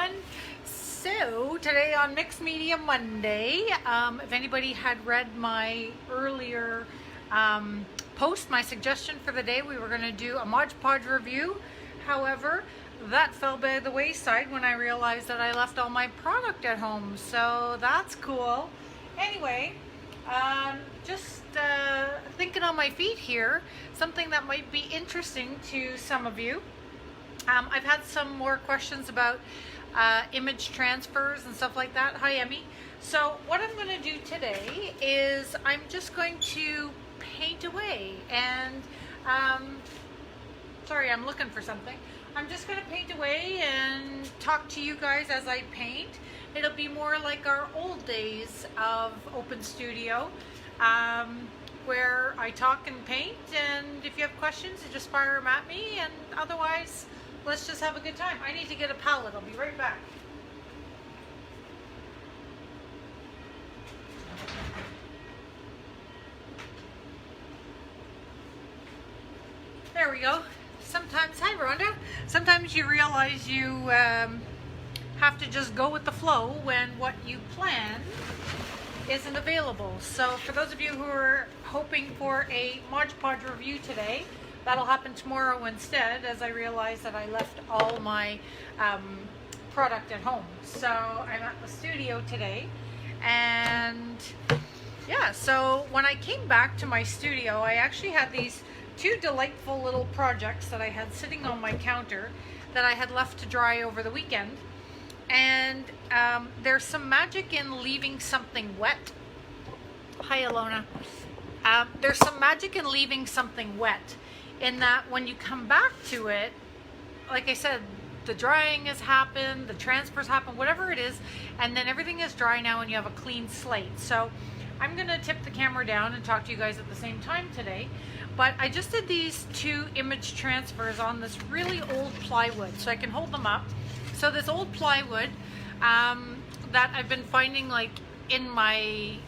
everyone. So today on Mixed Media Monday, if anybody had read my earlier post, my suggestion for the day, we were going to do a Mod Podge review. However, that fell by the wayside when I realized that I left all my product at home. So that's cool. Anyway, just thinking on my feet here, something that might be interesting to some of you. I've had some more questions about image transfers and stuff like that. Hi, Emmy. So what I'm going to do today is I'm just going to paint away and sorry, I'm looking for something. I'm just going to paint away and talk to you guys as I paint. It'll be more like our old days of Open Studio, where I talk and paint, and if you have questions, you just fire them at me, and otherwise, let's just have a good time. I need to get a palette. I'll be right back. There we go. Sometimes, hi Rhonda, sometimes you realize you have to just go with the flow when what you plan isn't available. So for those of you who are hoping for a Mod Podge review today, that'll happen tomorrow instead, as I realize that I left all my product at home. So I'm at the studio today, and yeah, so when I came back to my studio, I actually had these two delightful little projects that I had sitting on my counter that I had left to dry over the weekend. And there's some magic in leaving something wet. Hi, Alona. There's some magic in leaving something wet, in that when you come back to it, like I said, the drying has happened, the transfers happen, whatever it is, and then everything is dry now and you have a clean slate. So I'm gonna tip the camera down and talk to you guys at the same time today. But I just did these two image transfers on this really old plywood, so I can hold them up. So this old plywood that I've been finding like in my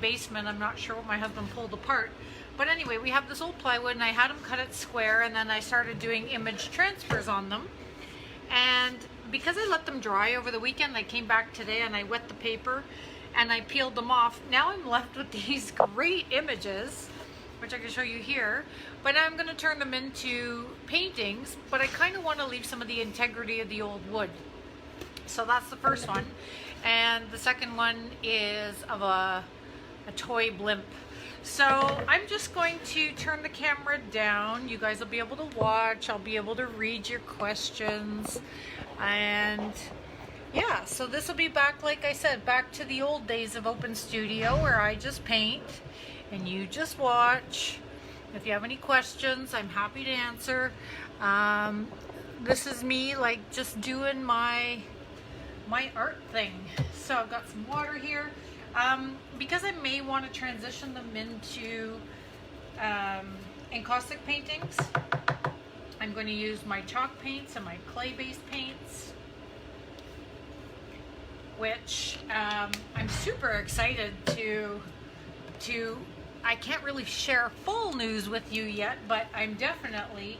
basement, I'm not sure what my husband pulled apart. But anyway, we have this old plywood and I had them cut it square, and then I started doing image transfers on them. And because I let them dry over the weekend, I came back today and I wet the paper and I peeled them off. Now I'm left with these great images, which I can show you here, but I'm going to turn them into paintings, but I kind of want to leave some of the integrity of the old wood. So that's the first one, and the second one is of a toy blimp. So I'm just going to turn the camera down. You guys will be able to watch. I'll be able to read your questions, and yeah, so this will be back, like I said, back to the old days of Open Studio, where I just paint and you just watch. If you have any questions, I'm happy to answer. This is me like just doing my art thing. So I've got some water here. Because I may want to transition them into encaustic paintings, I'm going to use my chalk paints and my clay-based paints, which I'm super excited to I can't really share full news with you yet, but I'm definitely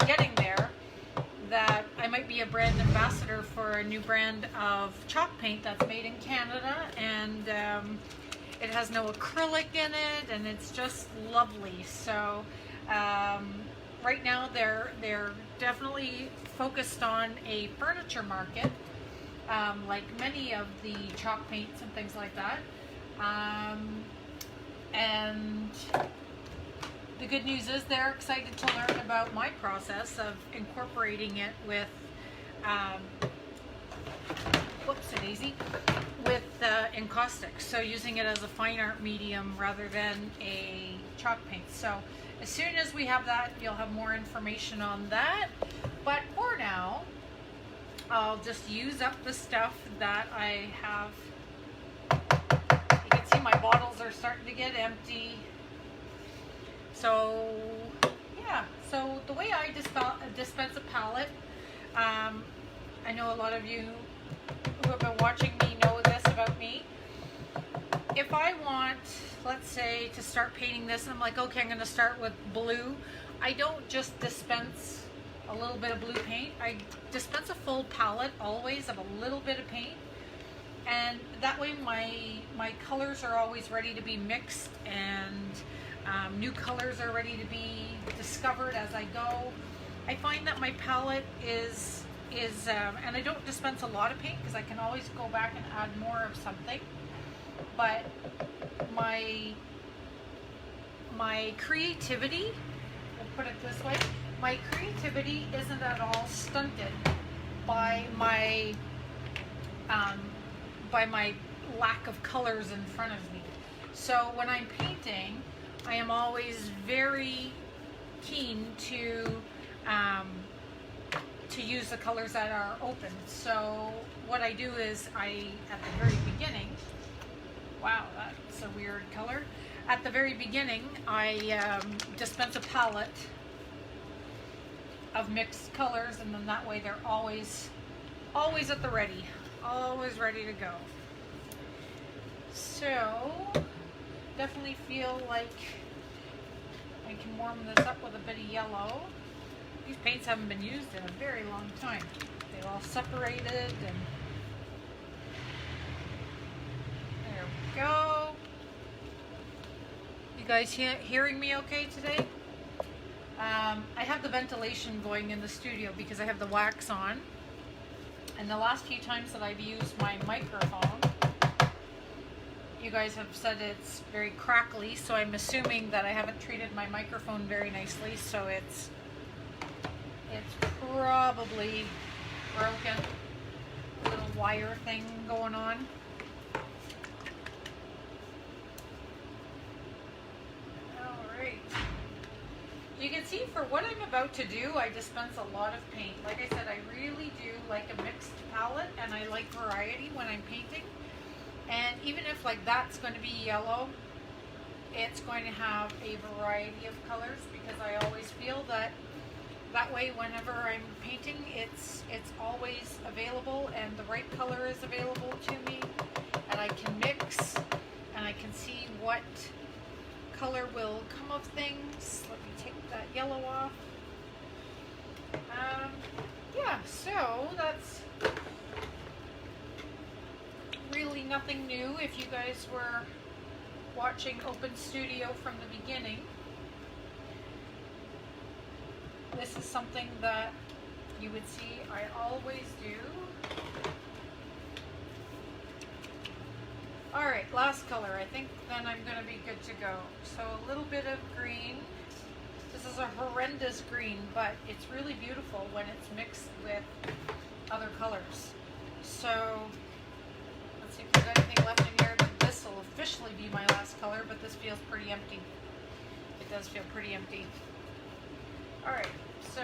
getting there, that I might be a brand ambassador for a new brand of chalk paint that's made in Canada, and it has no acrylic in it, and it's just lovely. So right now they're definitely focused on a furniture market, like many of the chalk paints and things like that. And the good news is they're excited to learn about my process of incorporating it with, whoopsie-daisy, with encaustic. So using it as a fine art medium rather than a chalk paint. So as soon as we have that, you'll have more information on that. But for now, I'll just use up the stuff that I have. You can see my bottles are starting to get empty. So yeah, so the way I dispense a palette, I know a lot of you who have been watching me know this about me. If I want, let's say, to start painting this, and I'm like, okay, I'm going to start with blue, I don't just dispense a little bit of blue paint. I dispense a full palette always of a little bit of paint, and that way my colors are always ready to be mixed, and new colors are ready to be discovered as I go. I find that my palette is and I don't dispense a lot of paint because I can always go back and add more of something, but my creativity, we'll put it this way, my creativity isn't at all stunted by my lack of colors in front of me. So when I'm painting, I am always very keen to use the colors that are open. So what I do is at the very beginning, wow, that's a weird color. At the very beginning, I dispense a palette of mixed colors, and then that way they're always at the ready, always ready to go. So definitely feel like I can warm this up with a bit of yellow. These paints haven't been used in a very long time. They're all separated, and there we go. You guys hearing me okay today? I have the ventilation going in the studio because I have the wax on, and the last few times that I've used my microphone, you guys have said it's very crackly, so I'm assuming that I haven't treated my microphone very nicely, so it's probably broken. A little wire thing going on. Alright. You can see for what I'm about to do, I dispense a lot of paint. Like I said, I really do like a mixed palette, and I like variety when I'm painting. And even if like that's going to be yellow, it's going to have a variety of colors, because I always feel that way whenever I'm painting, it's always available, and the right color is available to me, and I can mix, and I can see what color will come of things. Let me take that yellow off. Yeah, so that's really nothing new if you guys were watching Open Studio from the beginning. This is something that you would see I always do. Alright, last color. I think then I'm going to be good to go. So a little bit of green. This is a horrendous green, but it's really beautiful when it's mixed with other colors. So let's see if there's anything left in here. This will officially be my last color, but this feels pretty empty. It does feel pretty empty. Alright, so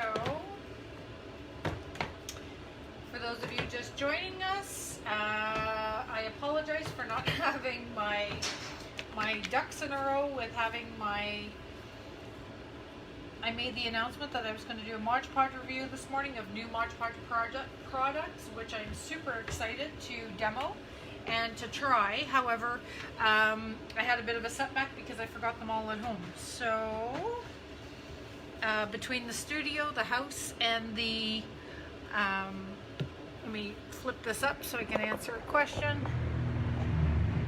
for those of you just joining us, I apologize for not having my ducks in a row with having I made the announcement that I was going to do a Mod Podge review this morning of new Mod Podge products, which I'm super excited to demo and to try. However, I had a bit of a setback because I forgot them all at home. So between the studio, the house, and the let me flip this up so I can answer a question.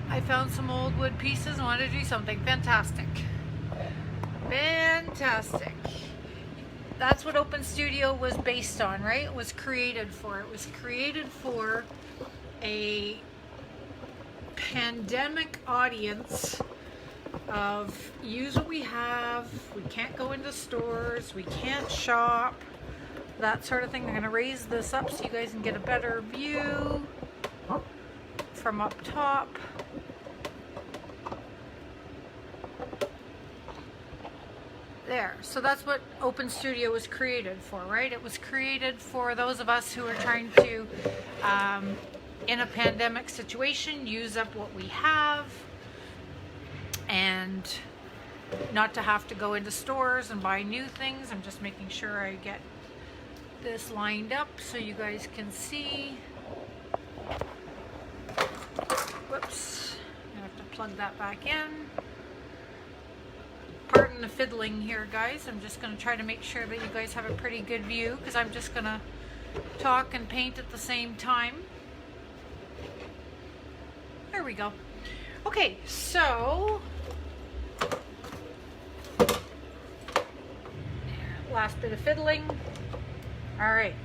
I found some old wood pieces and wanted to do something fantastic. Fantastic. That's what Open Studio was based on, right? It was created for. It was created for a pandemic audience of use what we have. We can't go into stores. We can't shop. That sort of thing. I'm going to raise this up so you guys can get a better view from up top. There. So that's what Open Studio was created for, right? It was created for those of us who are trying to, in a pandemic situation, use up what we have and not to have to go into stores and buy new things. I'm just making sure I get this lined up so you guys can see. Whoops. I have to plug that back in. Pardon the fiddling here, guys. I'm just going to try to make sure that you guys have a pretty good view, because I'm just going to talk and paint at the same time. There we go. Okay, so last bit of fiddling. All right,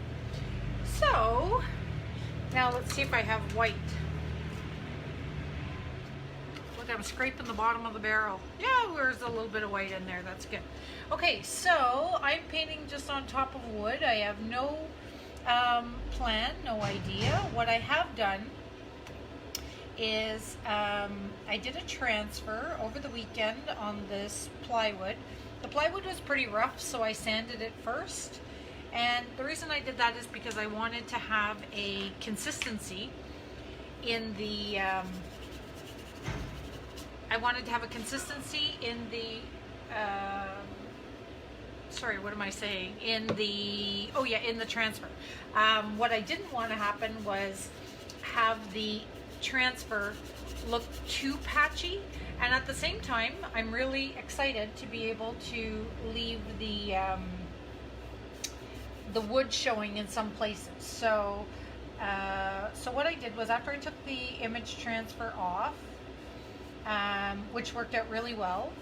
so now let's see if I have white. Look, I'm scraping the bottom of the barrel. Yeah, there's a little bit of white in there. That's good. Okay, so I'm painting just on top of wood. I have no plan, no idea. What I have done is I did a transfer over the weekend on this plywood. The plywood was pretty rough, so I sanded it first. And the reason I did that is because I wanted to have a consistency in the sorry, what am I saying? In the transfer. What I didn't want to happen was have the transfer look too patchy, and at the same time I'm really excited to be able to leave the wood showing in some places. So what I did was, after I took the image transfer off, which worked out really well,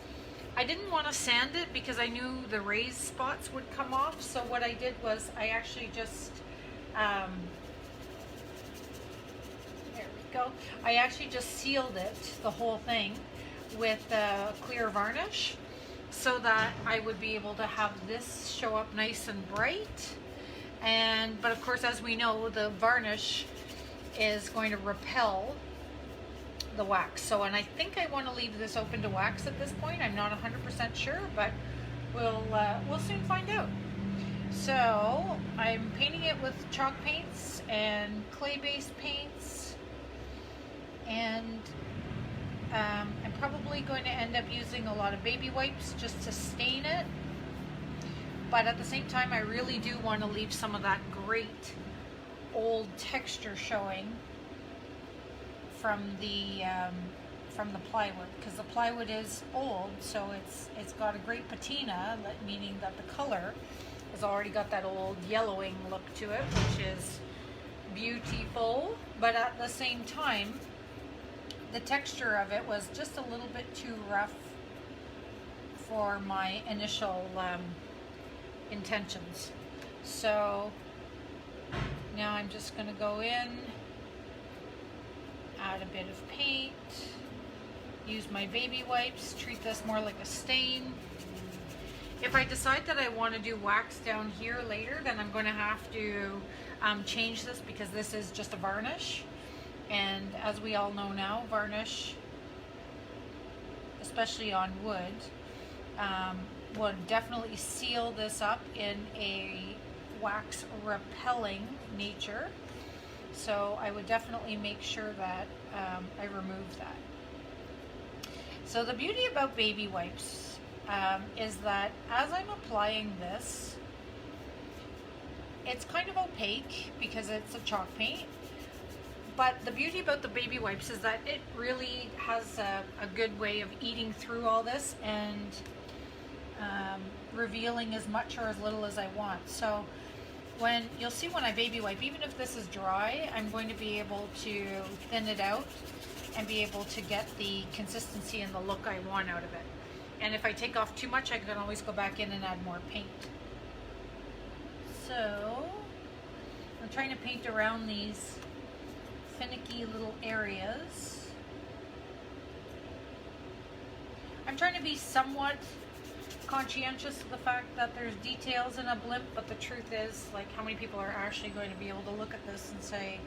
I didn't want to sand it because I knew the raised spots would come off. So what I did was I actually just I actually just sealed it, the whole thing, with clear varnish, so that I would be able to have this show up nice and bright. But of course, as we know, the varnish is going to repel the wax. So, and I think I want to leave this open to wax at this point. I'm not 100% sure, but we'll soon find out. So I'm painting it with chalk paints and clay-based paints. And I'm probably going to end up using a lot of baby wipes just to stain it. But at the same time, I really do want to leave some of that great old texture showing from the plywood, because the plywood is old, so it's got a great patina, meaning that the color has already got that old yellowing look to it, which is beautiful. But at the same time, the texture of it was just a little bit too rough for my initial intentions. So now I'm just going to go in, add a bit of paint, use my baby wipes, treat this more like a stain. If I decide that I want to do wax down here later, then I'm going to have to change this, because this is just a varnish. And as we all know now, varnish, especially on wood, would definitely seal this up in a wax repelling nature. So I would definitely make sure that I remove that. So the beauty about baby wipes is that as I'm applying this, it's kind of opaque because it's a chalk paint. But the beauty about the baby wipes is that it really has a good way of eating through all this and revealing as much or as little as I want. So you'll see when I baby wipe, even if this is dry, I'm going to be able to thin it out and be able to get the consistency and the look I want out of it. And if I take off too much, I can always go back in and add more paint. So I'm trying to paint around these finicky little areas. I'm trying to be somewhat conscientious of the fact that there's details in a blimp, but the truth is, like, how many people are actually going to be able to look at this and say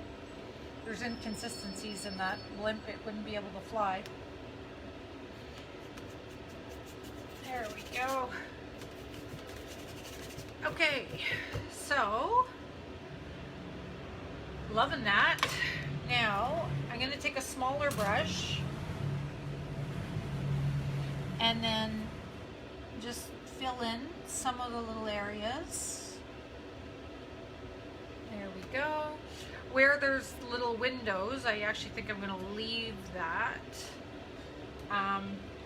there's inconsistencies in that blimp, it wouldn't be able to fly. There we go. Okay, so loving that. Now I'm going to take a smaller brush and then just fill in some of the little areas. There we go. Where there's little windows, I actually think I'm going to leave that.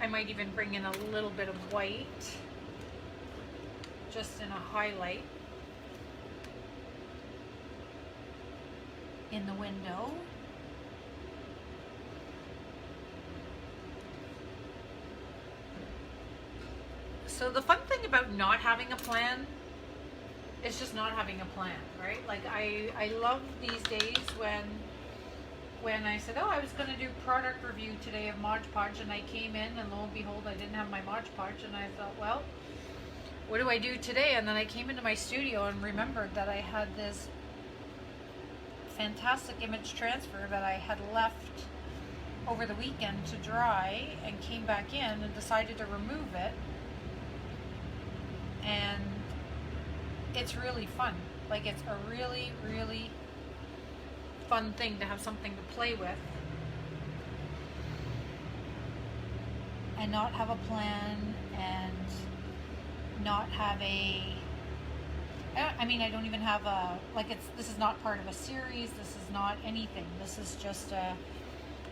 I might even bring in a little bit of white, just in a highlight in the window. So the fun thing about not having a plan is just not having a plan, right? Like I love these days when I said, oh, I was going to do product review today of Mod Podge, and I came in and lo and behold, I didn't have my Mod Podge, and I thought, well, what do I do today? And then I came into my studio and remembered that I had this fantastic image transfer that I had left over the weekend to dry, and came back in and decided to remove it. And it's really fun. Like, it's a really, really fun thing to have something to play with and not have a plan and not have I don't even have a, like, this is not part of a series, this is not anything. This is just a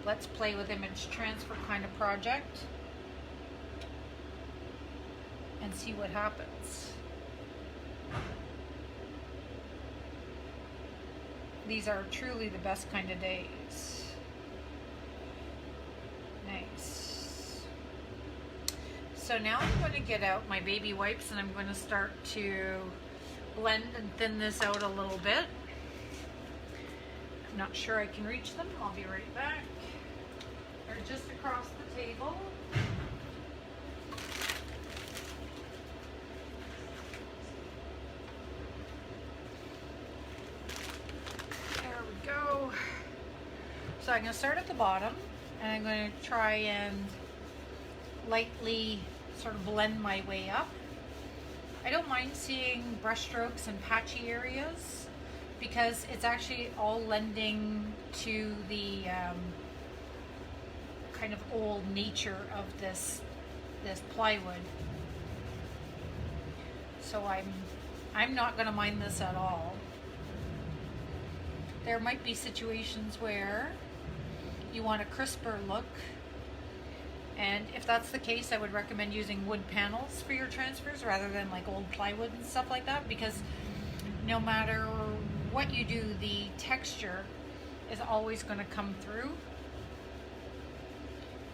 let's play with image transfer kind of project and see what happens. These are truly the best kind of days. Nice. So now I'm going to get out my baby wipes and I'm going to start to blend and thin this out a little bit. I'm not sure I can reach them. I'll be right back. They're just across the table. So I'm going to start at the bottom, and I'm going to try and lightly sort of blend my way up. I don't mind seeing brush strokes and patchy areas because it's actually all lending to the kind of old nature of this plywood. So I'm not going to mind this at all. There might be situations where you want a crisper look, and if that's the case, I would recommend using wood panels for your transfers rather than like old plywood and stuff like that, because no matter what you do, the texture is always going to come through,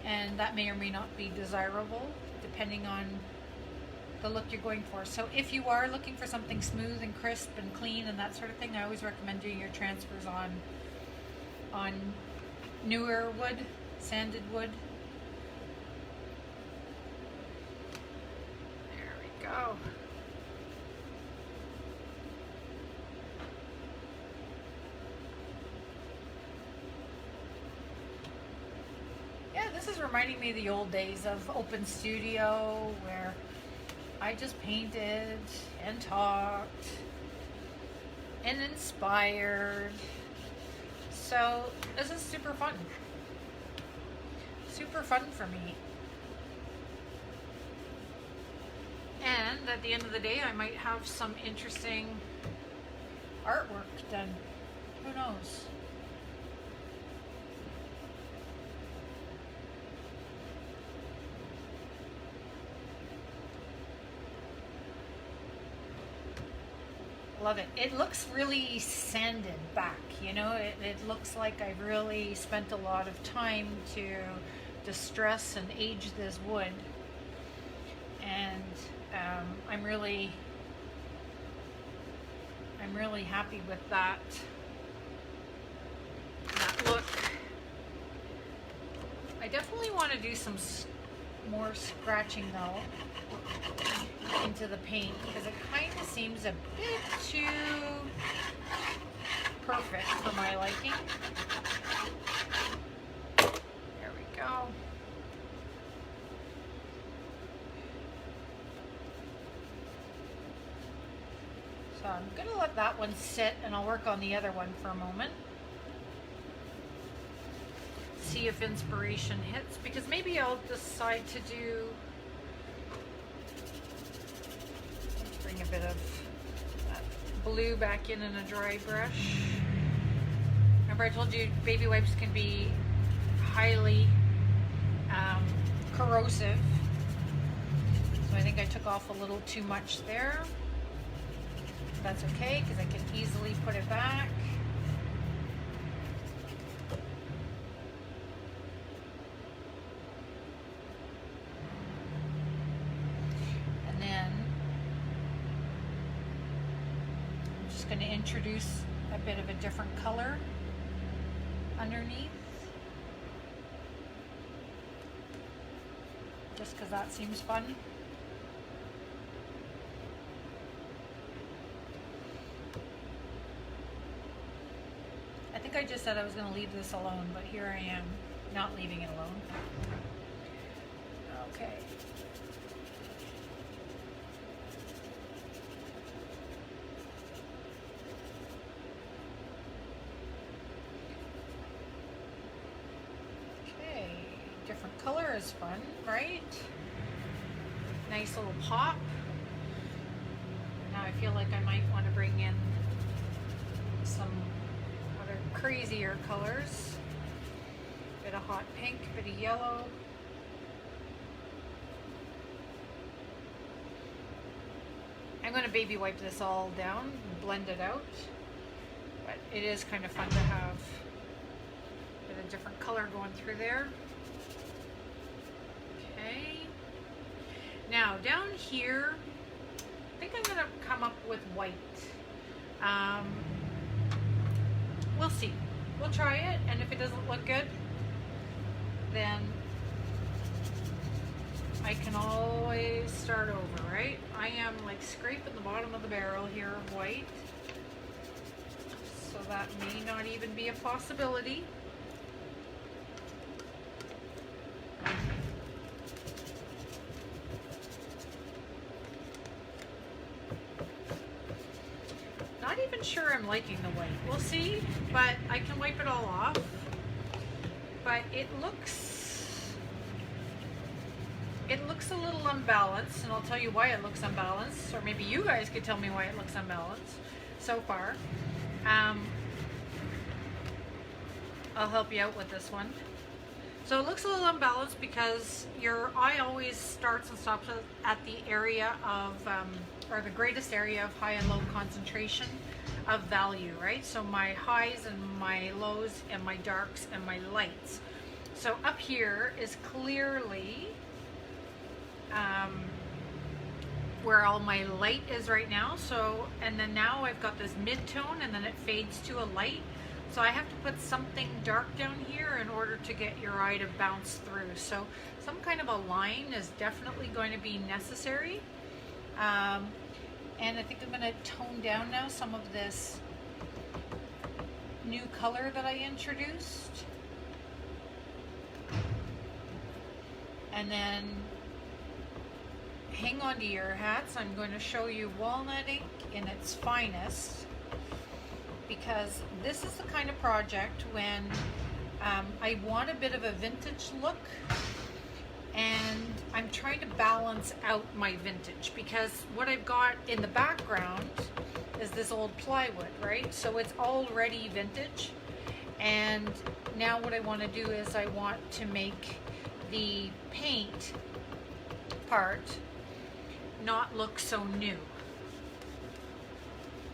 and that may or may not be desirable depending on the look you're going for. So if you are looking for something smooth and crisp and clean and that sort of thing, I always recommend doing your transfers on newer wood, sanded wood. There we go. Yeah, this is reminding me of the old days of open studio where I just painted and talked and inspired. So this is super fun. Super fun for me. And at the end of the day, I might have some interesting artwork done. Who knows? Love it. It looks really sanded back, you know, it looks like I've really spent a lot of time to distress and age this wood, and I'm really happy with that look. I definitely want to do some more scratching though into the paint, because it kind of seems a bit too perfect for my liking. There we go. So I'm going to let that one sit, and I'll work on the other one for a moment. See if inspiration hits, because maybe I'll decide to do, bring a bit of that blue back in a dry brush. Remember I told you baby wipes can be highly corrosive. So I think I took off a little too much there. That's okay, because I can easily put it back. And then I'm just going to introduce a bit of a different color underneath. Just because that seems fun. I think I just said I was going to leave this alone, but here I am, not leaving it alone. Okay. Okay, different color is fun, right? Nice little pop. Now I feel like I might want to bring in some other crazier colors. Bit of hot pink, bit of yellow. I'm going to baby wipe this all down and blend it out. But it is kind of fun to have a bit of different color going through there. Okay. Now down here, I think I'm going to come up with white. We'll see. We'll try it, and if it doesn't look good, then I can always start over, right? I am like scraping the bottom of the barrel here of white, so that may not even be a possibility. Not even sure I'm liking the white. We'll see, but I can wipe it all off. But it looks a little unbalanced, and I'll tell you why it looks unbalanced, or maybe you guys could tell me why it looks unbalanced so far. I'll help you out with this one. So it looks a little unbalanced because your eye always starts and stops at the area of, or the greatest area of high and low concentration of value, right? So my highs and my lows and my darks and my lights. So up here is clearly where all my light is right now. So, and then now I've got this mid-tone, and then it fades to a light. So I have to put something dark down here in order to get your eye to bounce through. So some kind of a line is definitely going to be necessary. And I think I'm going to tone down now some of this new color that I introduced. And then hang on to your hats. I'm going to show you walnut ink in its finest, because this is the kind of project when I want a bit of a vintage look, and I'm trying to balance out my vintage, because what I've got in the background is this old plywood, right? So it's already vintage, and now what I want to do is I want to make the paint part not look so new.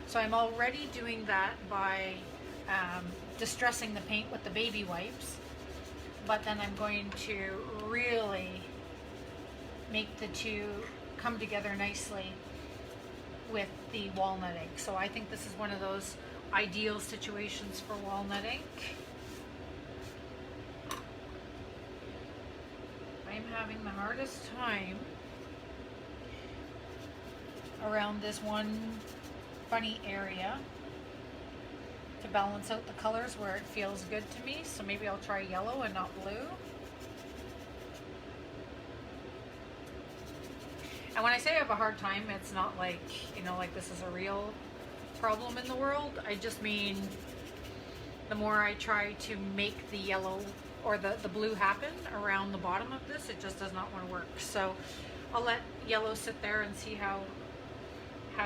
So I'm already doing that by distressing the paint with the baby wipes, but then I'm going to really make the two come together nicely with the walnut ink. So I think this is one of those ideal situations for walnut ink. I'm having the hardest time around this one funny area to balance out the colors where it feels good to me. So maybe I'll try yellow and not blue. And when I say I have a hard time, it's not like, you know, like this is a real problem in the world. I just mean the more I try to make the yellow or the blue happen around the bottom of this, it just does not want to work. So I'll let yellow sit there and see how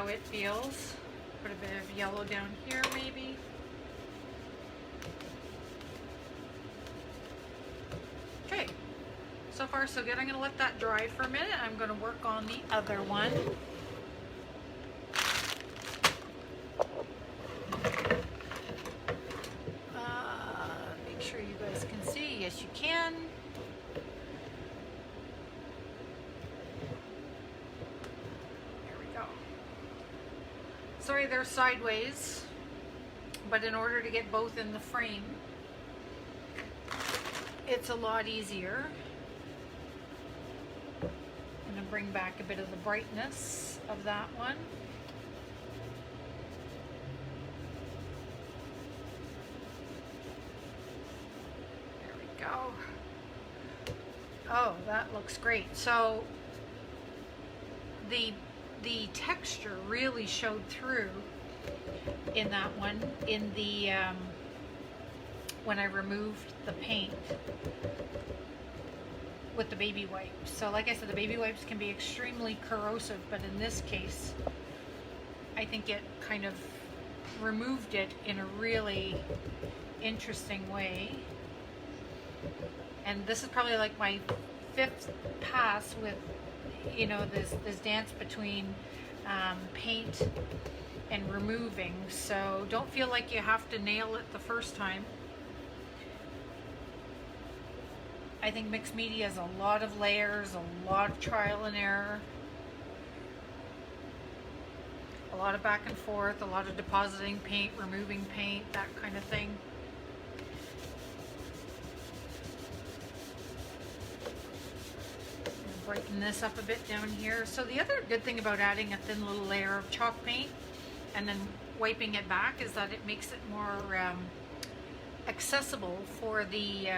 it feels. Put a bit of yellow down here maybe. Okay, so far far so good. I'm gonna let that dry for a minute. I'm gonna work on the other one. Make sure you guys can see. Yes, you can. There we go. Sorry, they're sideways, but in order to get both in the frame, it's a lot easier. I'm going to bring back a bit of the brightness of that one. There we go. Oh, that looks great. So the texture really showed through in that one, in the when I removed the paint with the baby wipes. So like I said, the baby wipes can be extremely corrosive, but in this case I think it kind of removed it in a really interesting way. And this is probably like my 5th pass with, you know, this dance between paint and removing. So don't feel like you have to nail it the first time. I think mixed media is a lot of layers, a lot of trial and error, a lot of back and forth, a lot of depositing paint, removing paint, that kind of thing. Brighten this up a bit down here. So the other good thing about adding a thin little layer of chalk paint and then wiping it back is that it makes it more accessible for the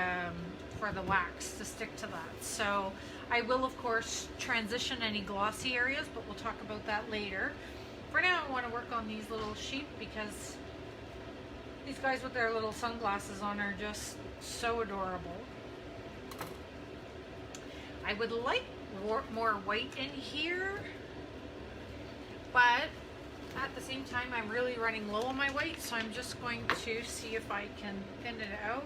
wax to stick to that. So I will of course transition any glossy areas, but we'll talk about that later. For now I want to work on these little sheep because these guys with their little sunglasses on are just so adorable. I would like more white in here, but at the same time I'm really running low on my white, so I'm just going to see if I can thin it out.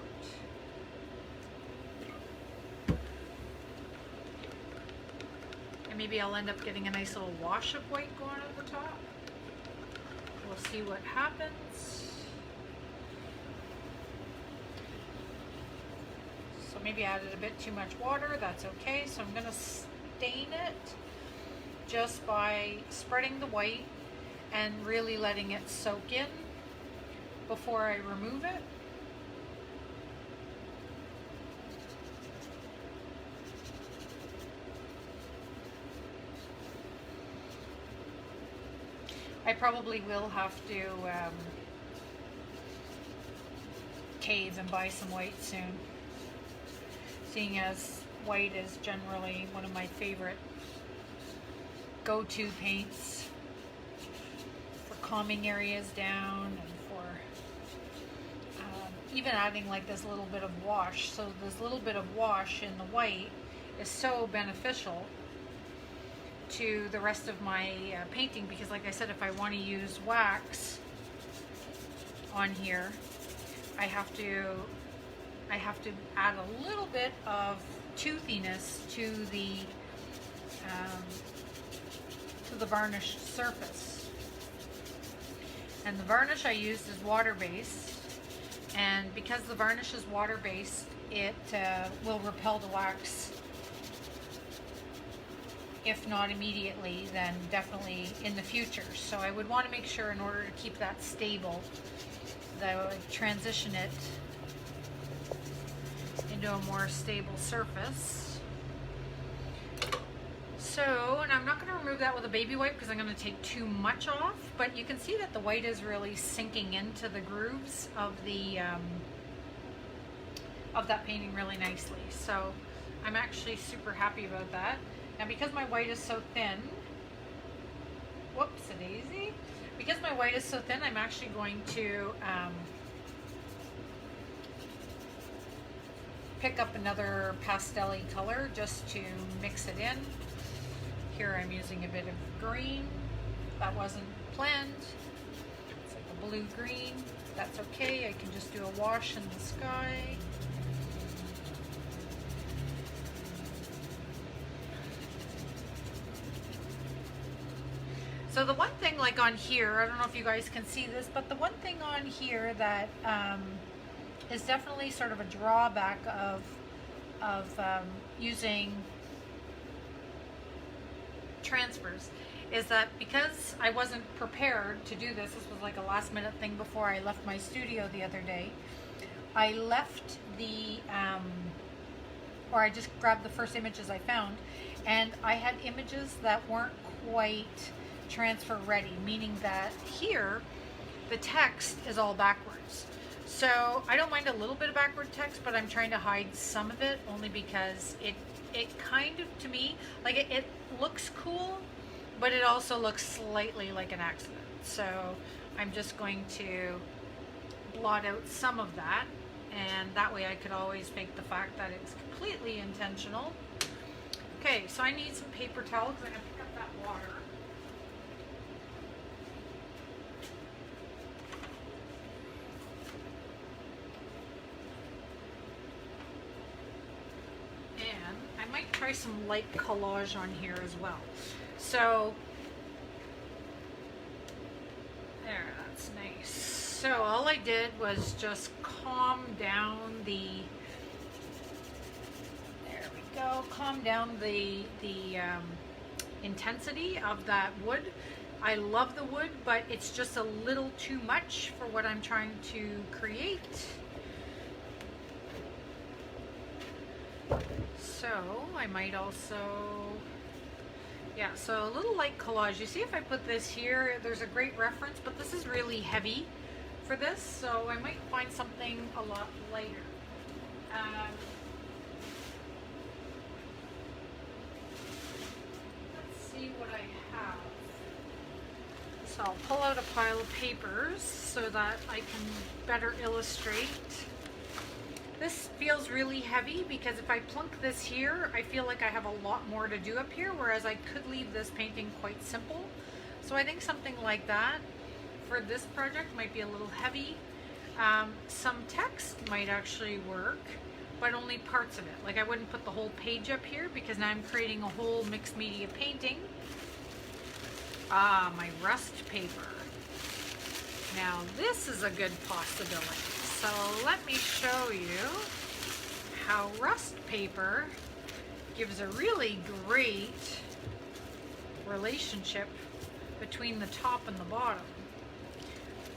And maybe I'll end up getting a nice little wash of white going at the top. We'll see what happens. So maybe I added a bit too much water, that's okay. So I'm gonna stain it just by spreading the white and really letting it soak in before I remove it. I probably will have to cave and buy some white soon, seeing as white is generally one of my favorite go-to paints for calming areas down and for even adding like this little bit of wash. So this little bit of wash in the white is so beneficial to the rest of my painting, because like I said, if I want to use wax on here, I have to add a little bit of toothiness to the varnished surface. And the varnish I used is water-based, and because the varnish is water-based, it will repel the wax. If not immediately, then definitely in the future. So I would want to make sure, in order to keep that stable, that I would transition it into a more stable surface. So, and I'm not going to remove that with a baby wipe because I'm going to take too much off, but you can see that the white is really sinking into the grooves of the of that painting really nicely. So I'm actually super happy about that. Now, because my white is so thin, whoops-a-daisy, because my white is so thin, I'm actually going to pick up another pastel-y color just to mix it in. Here I'm using a bit of green. That wasn't planned. It's like a blue-green. That's okay. I can just do a wash in the sky. on here, I don't know if you guys can see this, but the one thing on here that is definitely sort of a drawback of using transfers is that because I wasn't prepared to do this was like a last minute thing before I left my studio the other day. I left the, or I just grabbed the first images I found, and I had images that weren't quite transfer ready, meaning that here the text is all backwards. So I don't mind a little bit of backward text, but I'm trying to hide some of it only because it kind of, to me, like it looks cool, but it also looks slightly like an accident. So I'm just going to blot out some of that, and that way I could always fake the fact that it's completely intentional. Okay, so I need some paper towel because I'm going to pick up that water. And I might try some light collage on here as well. So, there, that's nice. So all I did was just calm down the, there we go, calm down the intensity of that wood. I love the wood, but it's just a little too much for what I'm trying to create. So I might also, yeah, so a little light collage. You see if I put this here, there's a great reference, but this is really heavy for this, so I might find something a lot lighter. Let's see what I have. So I'll pull out a pile of papers so that I can better illustrate. This feels really heavy because if I plunk this here, I feel like I have a lot more to do up here, whereas I could leave this painting quite simple. So I think something like that for this project might be a little heavy. Some text might actually work, but only parts of it. Like I wouldn't put the whole page up here because now I'm creating a whole mixed media painting. Ah, my rust paper. Now this is a good possibility. So let me show you how rust paper gives a really great relationship between the top and the bottom,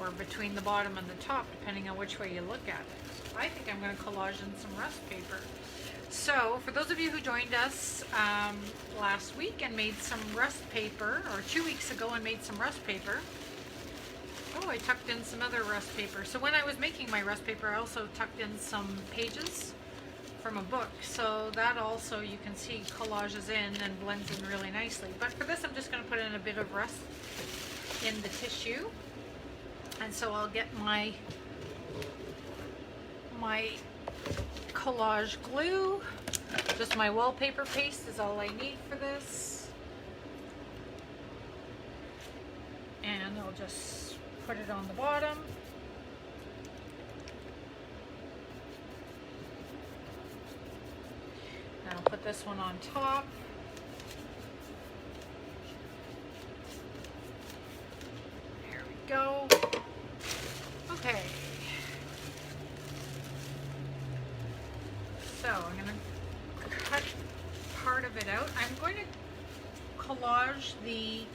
or between the bottom and the top, depending on which way you look at it. I think I'm going to collage in some rust paper. So for those of you who joined us last week and made some rust paper, or 2 weeks ago and made some rust paper, oh, I tucked in some other rust paper. So when I was making my rust paper, I also tucked in some pages from a book. So that also, you can see, collages in and blends in really nicely. But for this, I'm just going to put in a bit of rust in the tissue. And so I'll get my collage glue. Just my wallpaper paste is all I need for this. And I'll just put it on the bottom. And I'll put this one on top. There we go. Okay. So I'm going to cut part of it out. I'm going to collage the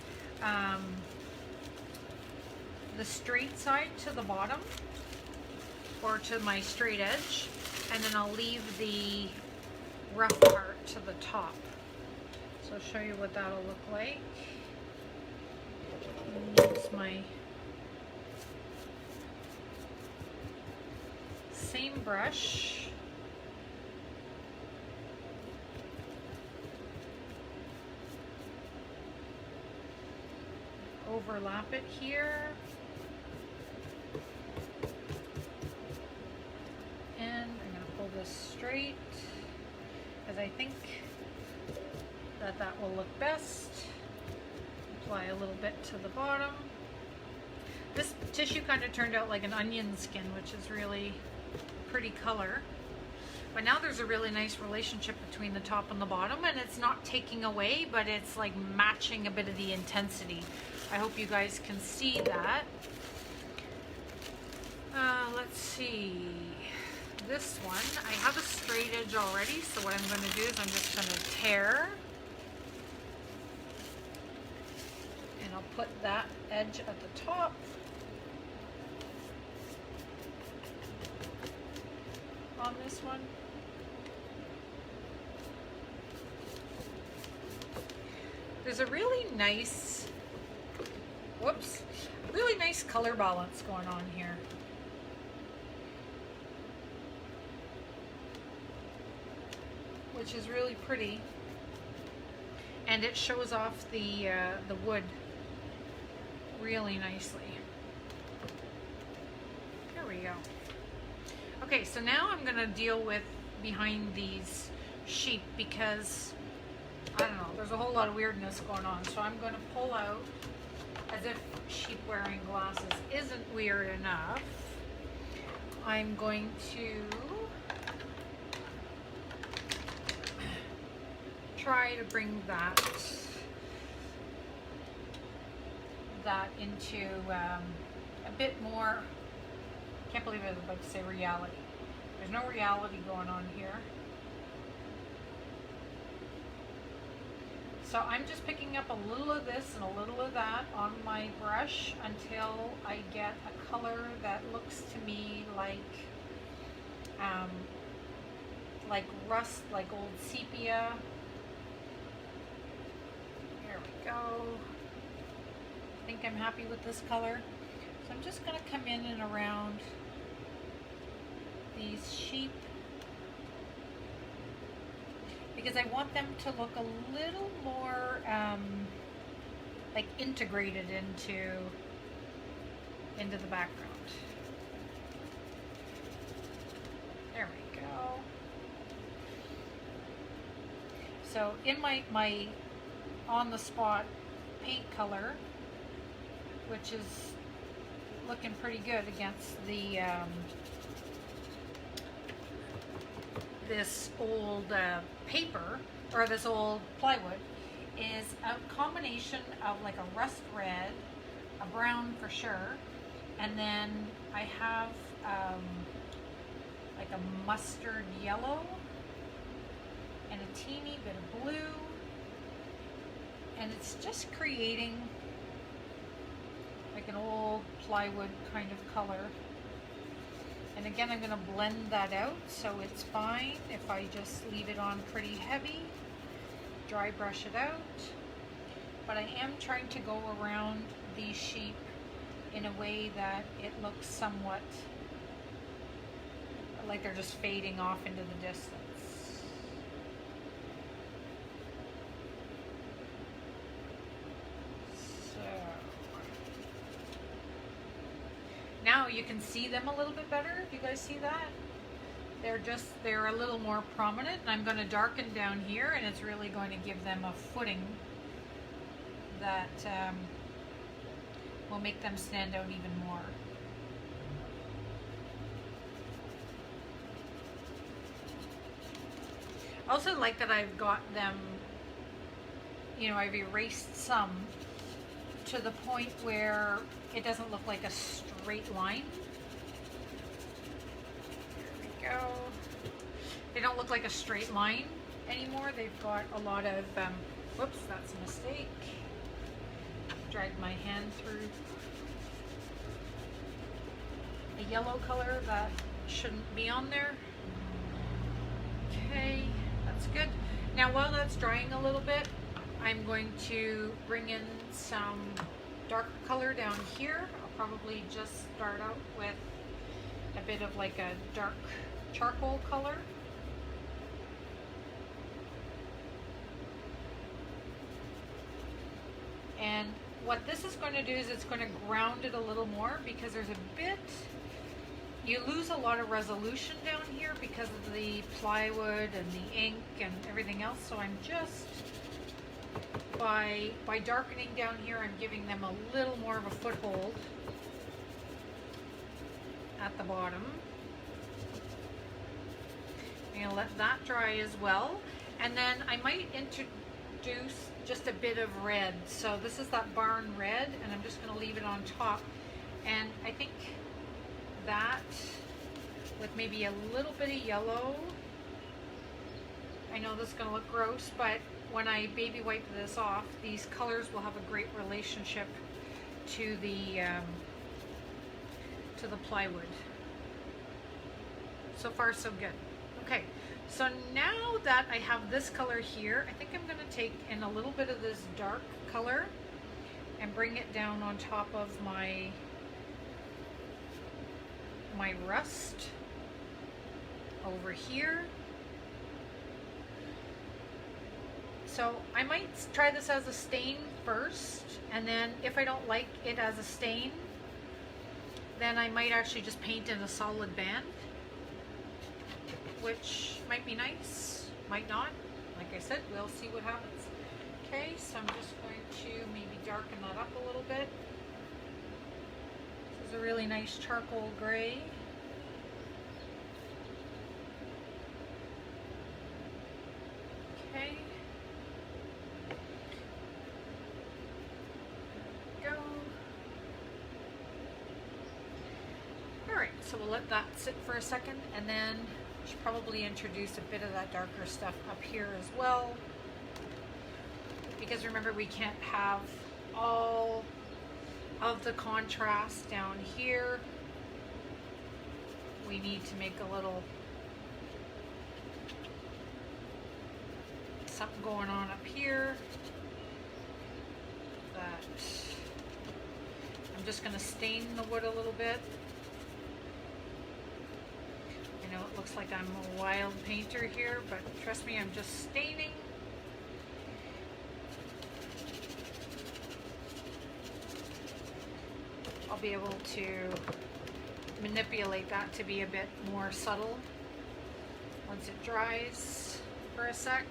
straight side to the bottom, or to my straight edge, and then I'll leave the rough part to the top. So I'll show you what that'll look like. Use my same brush. Overlap it here. And I'm going to pull this straight because I think that will look best. Apply a little bit to the bottom. This tissue kind of turned out like an onion skin, which is really a pretty color. But now there's a really nice relationship between the top and the bottom, and it's not taking away, but it's like matching a bit of the intensity I hope you guys can see that. Let's see. This one, I have a straight edge already, so what I'm going to do is I'm just going to tear. And I'll put that edge at the top. On this one. There's a really nice, really nice color balance going on here. Which is really pretty. And it shows off the wood really nicely. There we go. Okay, so now I'm gonna deal with behind these sheep because, I don't know, there's a whole lot of weirdness going on. So I'm gonna pull out, as if sheep wearing glasses isn't weird enough, I'm going to try to bring that into a bit more, can't believe I was about to say reality. There's no reality going on here. So I'm just picking up a little of this and a little of that on my brush until I get a color that looks to me like rust, like old sepia. There we go. I think I'm happy with this color. So I'm just going to come in and around these sheep because I want them to look a little more like integrated into the background. There we go. So in my on the spot paint color, which is looking pretty good against the this old paper, or this old plywood, is a combination of like a rust red, a brown for sure, and then I have like a mustard yellow and a teeny bit of blue, and it's just creating like an old plywood kind of color. And again, I'm going to blend that out, so it's fine if I just leave it on pretty heavy, dry brush it out. But I am trying to go around these sheep in a way that it looks somewhat like they're just fading off into the distance. Now you can see them a little bit better. If you guys see that, they're a little more prominent, and I'm going to darken down here, and it's really going to give them a footing that will make them stand out even more. I also like that I've got them, you know, I've erased some to the point where it doesn't look like a straight line. There we go. They don't look like a straight line anymore. They've got a lot of, whoops, that's a mistake. Dragged my hand through a yellow color that shouldn't be on there. Okay, that's good. Now while that's drying a little bit, I'm going to bring in some darker color down here. I'll probably just start out with a bit of like a dark charcoal color. And what this is going to do is it's going to ground it a little more, because there's a bit, you lose a lot of resolution down here because of the plywood and the ink and everything else. So I'm just, by darkening down here, I'm giving them a little more of a foothold at the bottom. I'm going to let that dry as well. And then I might introduce just a bit of red. So this is that barn red, and I'm just going to leave it on top. And I think that with maybe a little bit of yellow, I know this is going to look gross, but when I baby wipe this off, these colors will have a great relationship to the plywood. So far so good. Okay, so now that I have this color here, I think I'm going to take in a little bit of this dark color and bring it down on top of my rust over here. So I might try this as a stain first, and then if I don't like it as a stain, then I might actually just paint in a solid band, which might be nice, might not. Like I said, we'll see what happens. Okay, so I'm just going to maybe darken that up a little bit. This is a really nice charcoal gray. Okay. So we'll let that sit for a second, and then we should probably introduce a bit of that darker stuff up here as well, because remember, we can't have all of the contrast down here. We need to make a little something going on up here. That I'm just going to stain the wood a little bit. I know it looks like I'm a wild painter here, but trust me, I'm just staining. I'll be able to manipulate that to be a bit more subtle once it dries for a sec.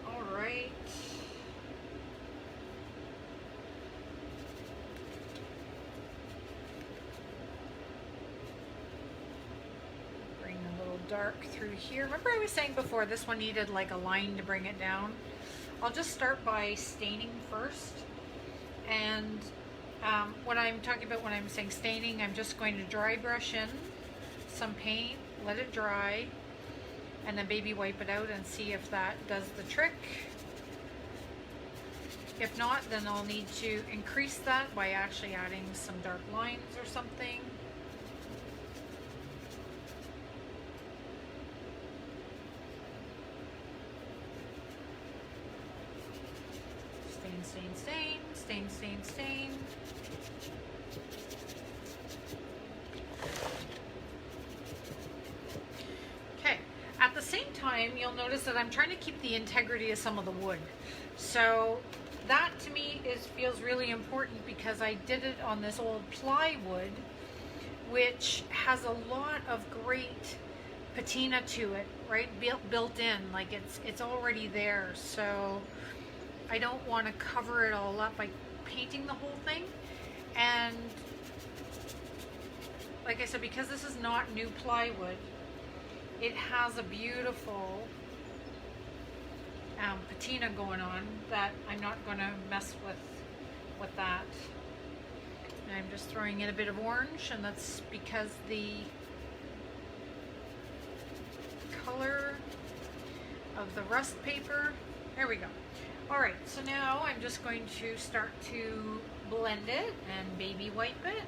All right. Dark through here. Remember I was saying before this one needed like a line to bring it down? I'll just start by staining first, and what I'm talking about when I'm saying staining, I'm just going to dry brush in some paint, let it dry, and then baby wipe it out and see if that does the trick. If not, then I'll need to increase that by actually adding some dark lines or something. Stain, stain, stain, stain, stain. Okay, at the same time, you'll notice that I'm trying to keep the integrity of some of the wood. So that to me feels really important, because I did it on this old plywood, which has a lot of great patina to it, right? Built in, like it's already there. So I don't want to cover it all up by painting the whole thing. And like I said, because this is not new plywood, it has a beautiful patina going on that I'm not going to mess with that. And I'm just throwing in a bit of orange, and that's because the color of the rust paper. There we go. Alright, so now I'm just going to start to blend it and baby wipe it.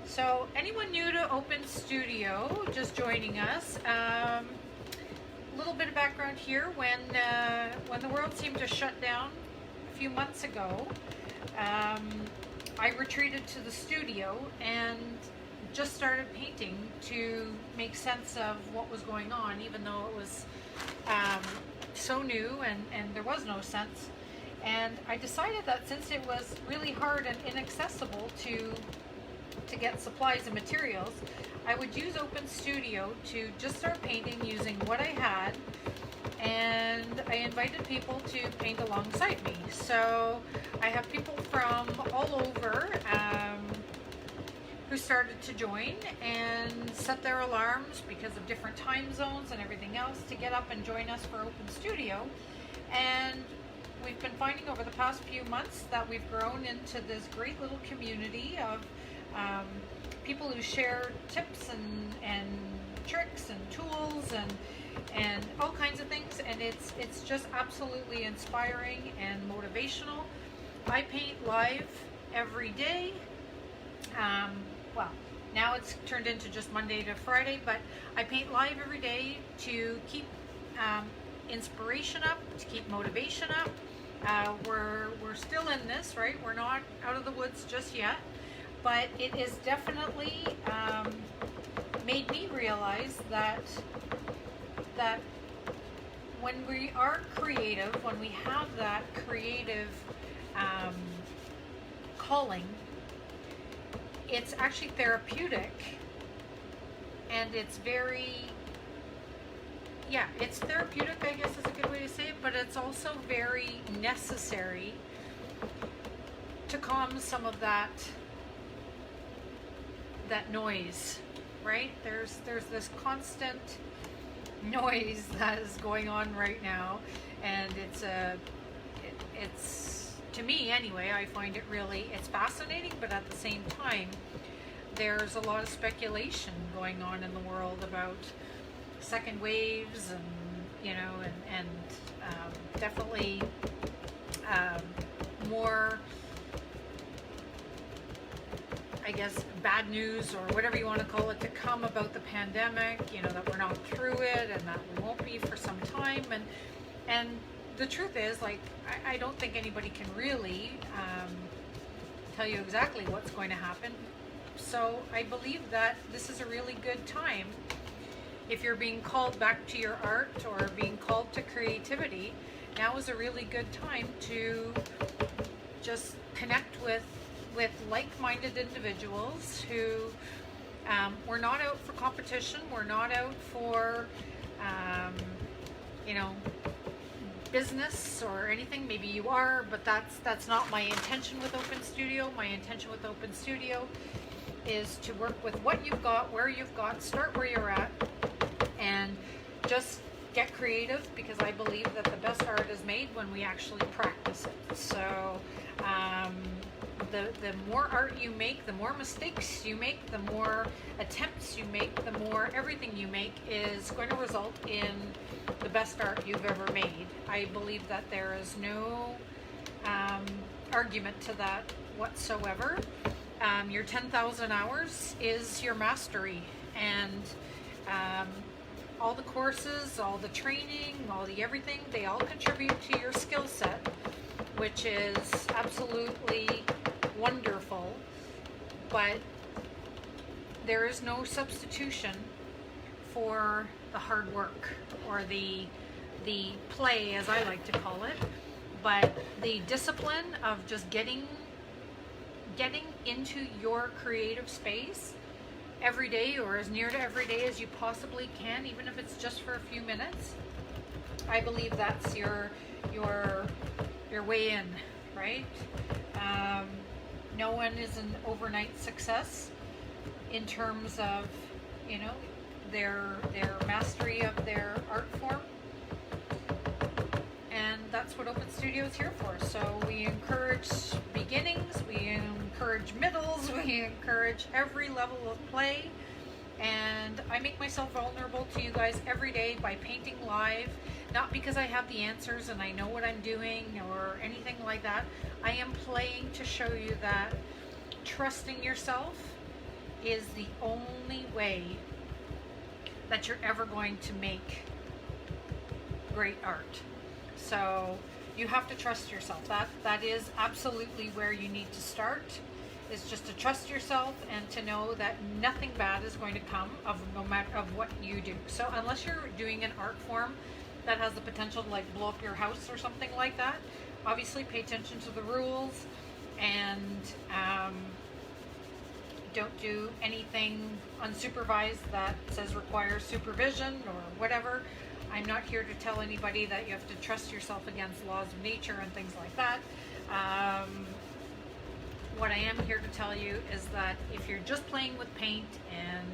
So anyone new to Open Studio, just joining us, a little bit of background here. When the world seemed to shut down a few months ago, I retreated to the studio and just started painting to make sense of what was going on, even though it was so new and there was no sense. And I decided that since it was really hard and inaccessible to get supplies and materials, I would use Open Studio to just start painting using what I had and I invited people to paint alongside me. So I have people from all over who started to join and set their alarms because of different time zones and everything else to get up and join us for Open Studio. And we've been finding over the past few months that we've grown into this great little community of people who share tips and tricks and tools and all kinds of things, and it's just absolutely inspiring and motivational. I paint live every day. Well, now it's turned into just Monday to Friday, but I paint live every day to keep inspiration up, to keep motivation up. We're still in this, right? We're not out of the woods just yet, but it is definitely made me realize that when we are creative, when we have that creative calling, it's actually therapeutic, and it's very, yeah, it's therapeutic, I guess is a good way to say it, but it's also very necessary to calm some of that noise, right? There's this constant noise that is going on right now, and it's to me anyway, I find it really, it's fascinating, but at the same time there's a lot of speculation going on in the world about second waves, and you know, and definitely more, I guess, bad news or whatever you want to call it to come about the pandemic, you know, that we're not through it and that we won't be for some time. And the truth is, like, I don't think anybody can really tell you exactly what's going to happen. So I believe that this is a really good time. If you're being called back to your art or being called to creativity, now is a really good time to just connect with like-minded individuals who we're not out for competition, we're not out for you know, business or anything. Maybe you are, but that's not my intention with Open Studio. My intention with Open Studio is to work with what you've got, where you've got, start where you're at, and just get creative, because I believe that the best art is made when we actually practice it. So the more art you make, the more mistakes you make, the more attempts you make, the more everything you make is going to result in the best art you've ever made. I believe that there is no argument to that whatsoever. Your 10,000 hours is your mastery, and all the courses, all the training, all the everything, they all contribute to your skill set, which is absolutely wonderful. But there is no substitution for the hard work, or the play, as I like to call it, but the discipline of just getting into your creative space every day, or as near to every day as you possibly can, even if it's just for a few minutes. I believe that's your way in, right? No one is an overnight success in terms of, you know, their mastery of their art form, and that's what Open Studio is here for. So we encourage beginnings, we encourage middles, we encourage every level of play, and I make myself vulnerable to you guys every day by painting live, not because I have the answers and I know what I'm doing or anything like that. I am playing to show you that trusting yourself is the only way that you're ever going to make great art. So you have to trust yourself. That is absolutely where you need to start, is just to trust yourself and to know that nothing bad is going to come of no matter of what you do. So unless you're doing an art form that has the potential to like blow up your house or something like that, obviously pay attention to the rules, and don't do anything unsupervised that says requires supervision or whatever. I'm not here to tell anybody that you have to trust yourself against laws of nature and things like that. What I am here to tell you is that if you're just playing with paint and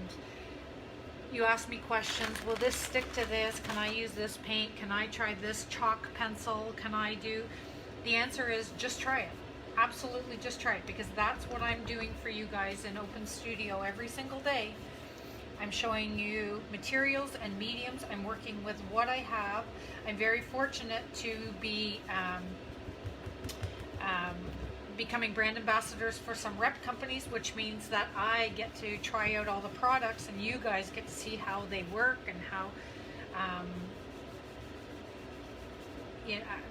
you ask me questions, will this stick to this? Can I use this paint? Can I try this chalk pencil? Can I do? The answer is just try it. Absolutely just try it, because that's what I'm doing for you guys in Open Studio every single day. I'm showing you materials and mediums. I'm working with what I have. I'm very fortunate to be becoming brand ambassadors for some rep companies, which means that I get to try out all the products and you guys get to see how they work and how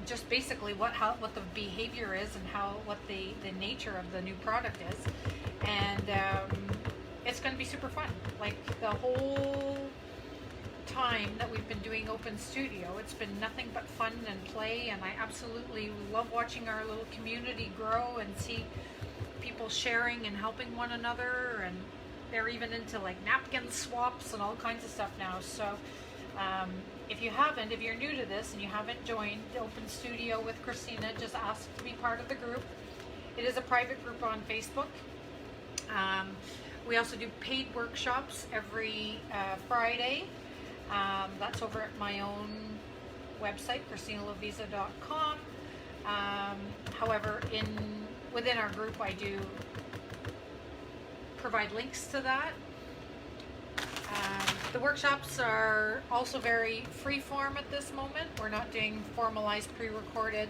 just basically what the behavior is and what the nature of the new product is. And it's going to be super fun. Like the whole time that we've been doing Open Studio, it's been nothing but fun and play, and I absolutely love watching our little community grow and see people sharing and helping one another, and they're even into like napkin swaps and all kinds of stuff now. So if you're new to this and you haven't joined Open Studio with Christina, just ask to be part of the group. It is a private group on Facebook. We also do paid workshops every Friday. That's over at my own website, ChristinaLovisa.com. However, within our group, I do provide links to that. The workshops are also very free form at this moment. We're not doing formalized pre-recorded.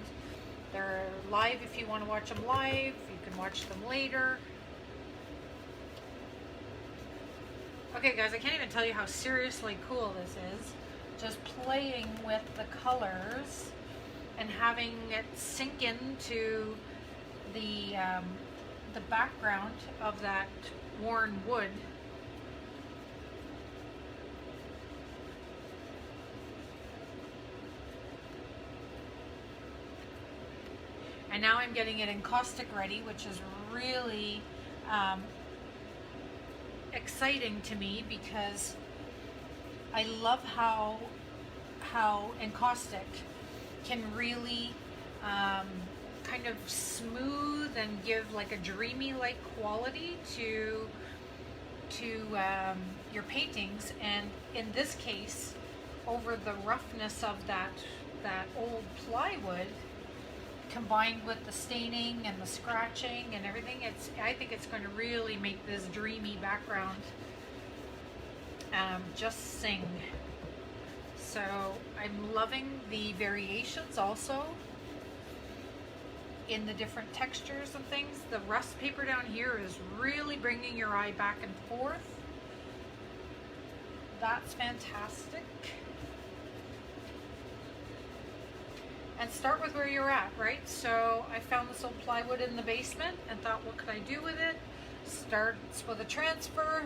They're live if you want to watch them live. You can watch them later. Okay guys, I can't even tell you how seriously cool this is. Just playing with the colors and having it sink into the background of that worn wood. And now I'm getting it encaustic ready, which is really exciting to me, because I love how encaustic can really kind of smooth and give like a dreamy like quality to your paintings. And in this case, over the roughness of that old plywood, combined with the staining and the scratching and everything, I think it's going to really make this dreamy background just sing. So I'm loving the variations also in the different textures and things. The rust paper down here is really bringing your eye back and forth. That's fantastic. And start with where you're at, right? So I found this old plywood in the basement and thought, what could I do with it? Starts with a transfer,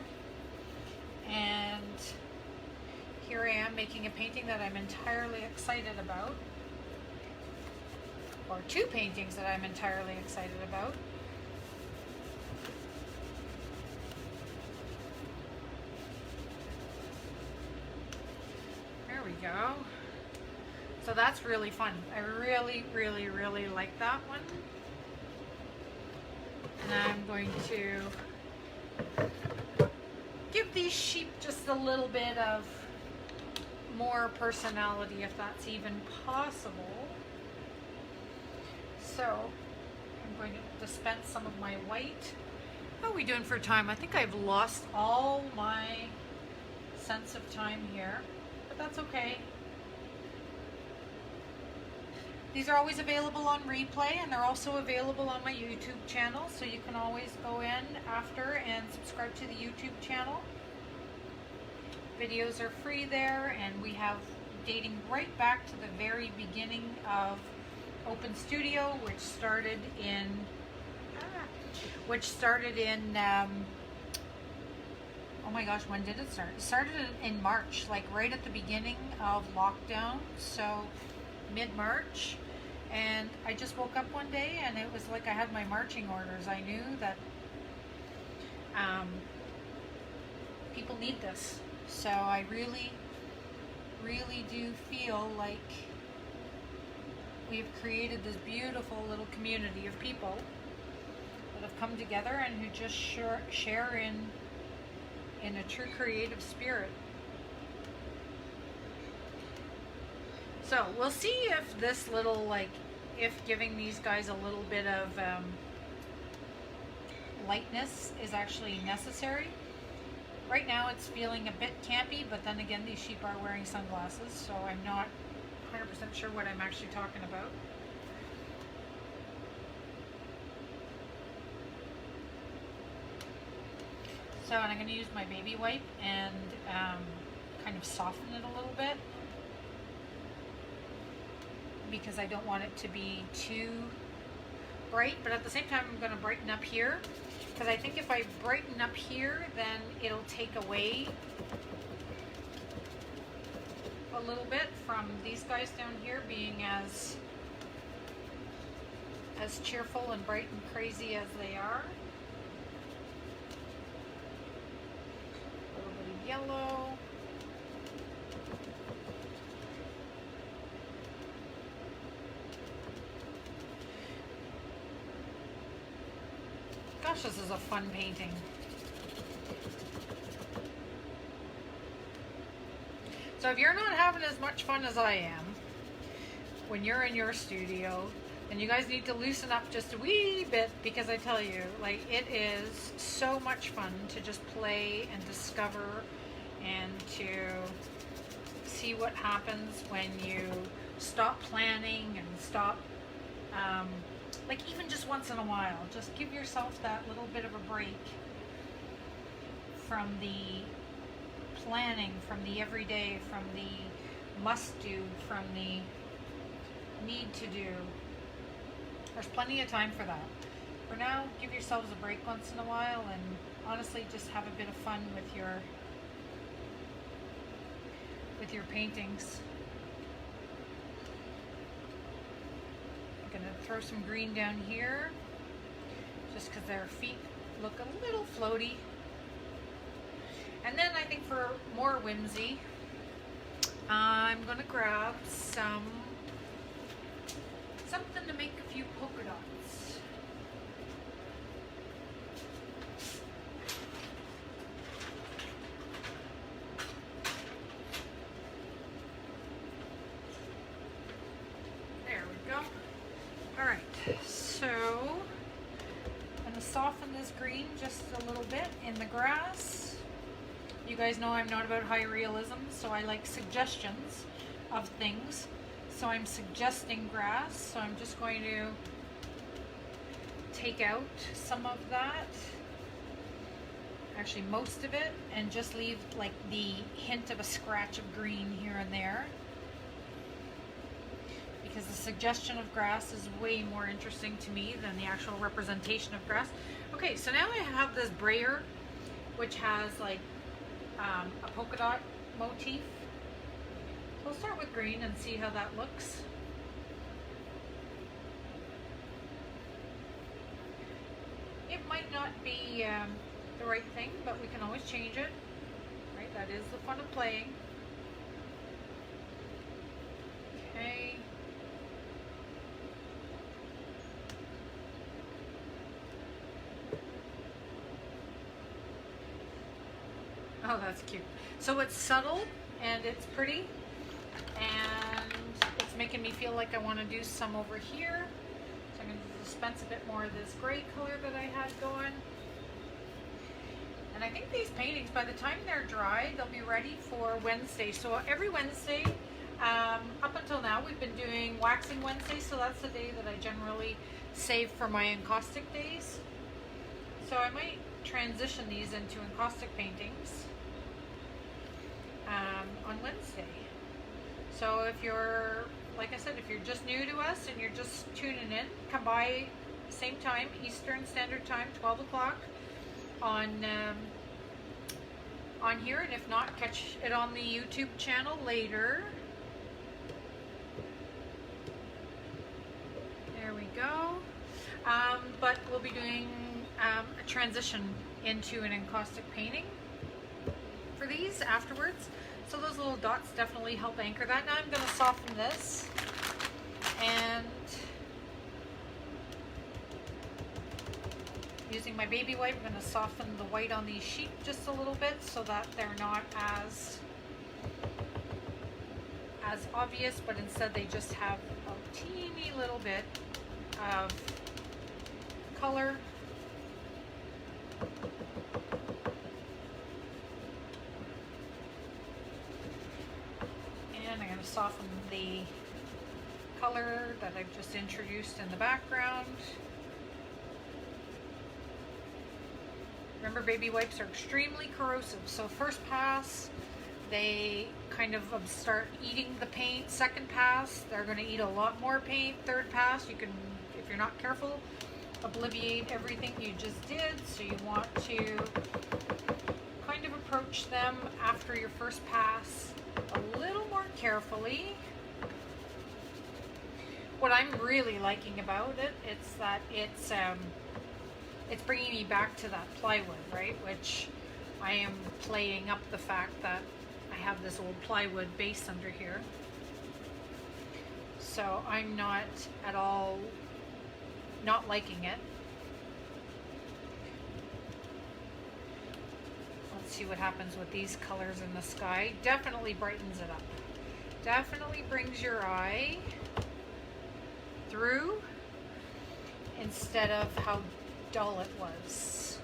and here I am making a painting that I'm entirely excited about, or two paintings that I'm entirely excited about. There we go. So that's really fun. I really, really, really like that one. And I'm going to give these sheep just a little bit of more personality, if that's even possible. So I'm going to dispense some of my white. How are we doing for time? I think I've lost all my sense of time here, but that's okay. These are always available on replay, and they're also available on my YouTube channel, so you can always go in after and subscribe to the YouTube channel. Videos are free there, and we have dating right back to the very beginning of Open Studio, which started in oh my gosh, when did it start? It started in March, like right at the beginning of lockdown, so mid-March. And I just woke up one day and it was like I had my marching orders. I knew that people need this. So I really really do feel like we've created this beautiful little community of people that have come together and who just share in a true creative spirit. So we'll see if this little, like, if giving these guys a little bit of lightness is actually necessary. Right now it's feeling a bit campy, but then again, these sheep are wearing sunglasses, so I'm not 100% sure what I'm actually talking about. So, and I'm going to use my baby wipe and kind of soften it a little bit, because I don't want it to be too bright, but at the same time I'm going to brighten up here, because I think if I brighten up here, then it'll take away a little bit from these guys down here being as cheerful and bright and crazy as they are. A little bit of yellow. Gosh, this is a fun painting. So if you're not having as much fun as I am when you're in your studio, then you guys need to loosen up just a wee bit, because I tell you, like, it is so much fun to just play and discover and to see what happens when you stop planning and stop like, even just once in a while, just give yourself that little bit of a break from the planning, from the everyday, from the must do, from the need to do. There's plenty of time for that. For now, give yourselves a break once in a while and honestly just have a bit of fun with your paintings. Gonna throw some green down here just because their feet look a little floaty. And then I think for more whimsy, I'm gonna grab something to make a few polka dots. There we go. Alright, so I'm going to soften this green just a little bit in the grass. You guys know I'm not about high realism, so I like suggestions of things. So I'm suggesting grass, so I'm just going to take out some of that, actually most of it, and just leave like the hint of a scratch of green here and there. Because the suggestion of grass is way more interesting to me than the actual representation of grass. Okay, so now I have this brayer, which has like a polka dot motif. So we'll start with green and see how that looks. It might not be the right thing, but we can always change it. Right, that is the fun of playing. Okay. Oh, that's cute. So it's subtle and it's pretty, and it's making me feel like I want to do some over here. So I'm going to dispense a bit more of this gray color that I had going. And I think these paintings, by the time they're dry, they'll be ready for Wednesday. So every Wednesday, up until now, we've been doing Waxing Wednesday, so that's the day that I generally save for my encaustic days. So I might transition these into encaustic paintings on Wednesday. So if you're, like I said, if you're just new to us and you're just tuning in, come by same time, Eastern Standard Time, 12 o'clock on here, and if not, catch it on the YouTube channel later. There we go. But we'll be doing a transition into an encaustic painting for these afterwards. So those little dots definitely help anchor that. Now I'm going to soften this, and using my baby wipe, I'm going to soften the white on these sheep just a little bit so that they're not as obvious, but instead they just have a teeny little bit of color. And I'm going to soften the color that I've just introduced in the background. Remember, baby wipes are extremely corrosive, so first pass they kind of start eating the paint. Second pass, they're going to eat a lot more paint. Third pass, you can, if you're not careful, obliviate everything you just did. So you want to kind of approach them after your first pass a little more carefully. What I'm really liking about it, it's that it's bringing me back to that plywood, right? Which I am playing up the fact that I have this old plywood base under here. So I'm not at all not liking it. Let's see what happens with these colors in the sky. Definitely brightens it up. Definitely brings your eye through instead of how dull it was.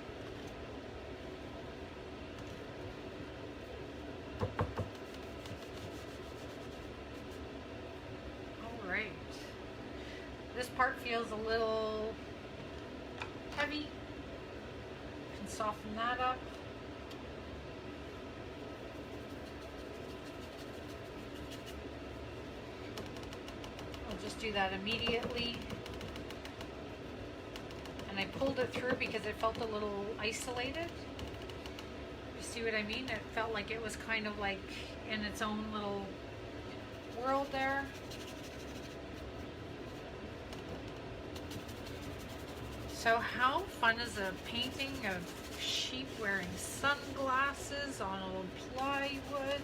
Alright. This part feels a little heavy. Can soften that up. I'll just do that immediately. I pulled it through because it felt a little isolated. You see what I mean? It felt like it was kind of like in its own little world there. So how fun is a painting of sheep wearing sunglasses on old plywood?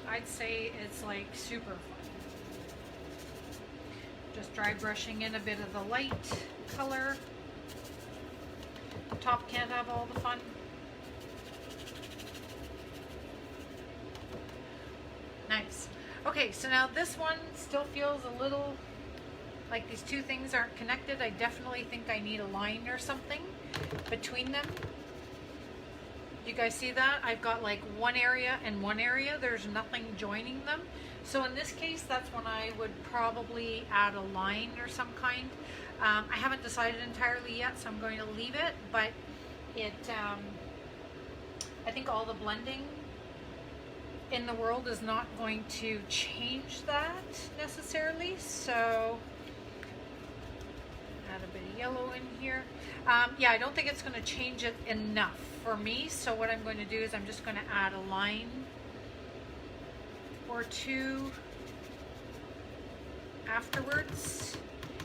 I'd say it's like super fun. Just dry brushing in a bit of the light color. The top can't have all the fun. Nice. Okay, so now this one still feels a little like these two things aren't connected. I definitely think I need a line or something between them. You guys see that? I've got like one area and one area. There's nothing joining them. So in this case, that's when I would probably add a line or some kind. I haven't decided entirely yet, so I'm going to leave it, but it, I think all the blending in the world is not going to change that necessarily. So add a bit of yellow in here. Yeah, I don't think it's going to change it enough for me. So what I'm going to do is I'm just going to add a line or two afterwards.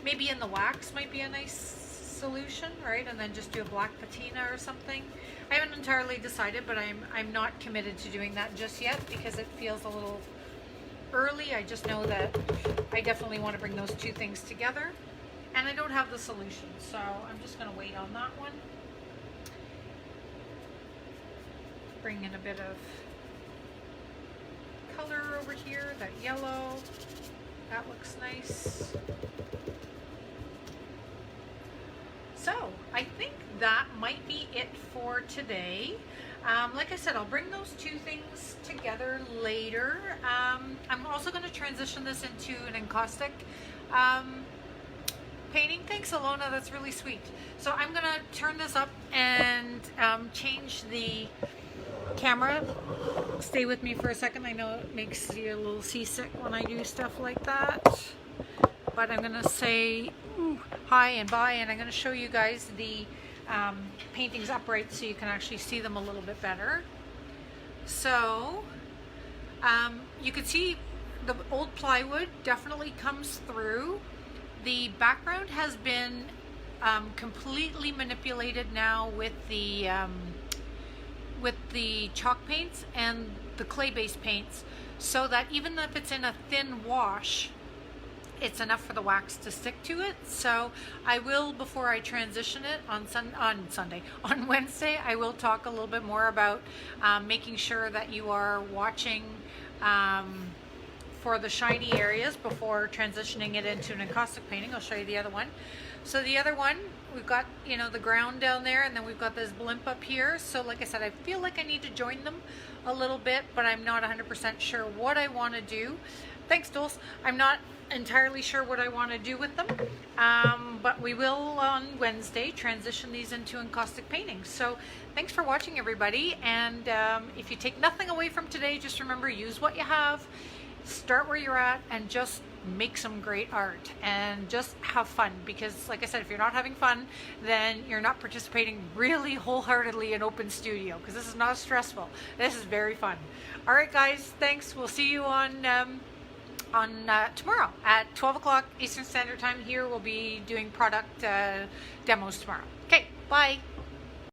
Maybe in the wax might be a nice solution, right? And then just do a black patina or something. I haven't entirely decided, but I'm not committed to doing that just yet because it feels a little early. I just know that I definitely want to bring those two things together, and I don't have the solution, so I'm just going to wait on that one. Bring in a bit of color over here, that yellow. That looks nice. So I think that might be it for today. Like I said, I'll bring those two things together later. I'm also going to transition this into an encaustic painting. Thanks, Alona, that's really sweet. So I'm going to turn this up and change the camera. Stay with me for a second. I know it makes you a little seasick when I do stuff like that, but I'm going to say hi and bye, and I'm going to show you guys the paintings upright so you can actually see them a little bit better. So you can see the old plywood definitely comes through. The background has been completely manipulated now with the chalk paints, and the clay-based paints, so that even if it's in a thin wash, it's enough for the wax to stick to it. So I will, before I transition it on Wednesday, I will talk a little bit more about making sure that you are watching for the shiny areas before transitioning it into an encaustic painting. I'll show you the other one. So the other one, we've got, you know, the ground down there, and then we've got this blimp up here. So like I said, I feel like I need to join them a little bit, but I'm not 100% sure what I want to do. Thanks, Dulce. I'm not entirely sure what I want to do with them, but we will on Wednesday transition these into encaustic paintings. So thanks for watching, everybody, and if you take nothing away from today, just remember, use what you have, start where you're at, and just make some great art and just have fun, because like I said, if you're not having fun, then you're not participating really wholeheartedly in Open Studio, because this is not stressful. This is very fun. All right, guys, thanks. We'll see you on tomorrow at 12 o'clock Eastern Standard Time. Here we'll be doing product demos tomorrow. Okay, bye.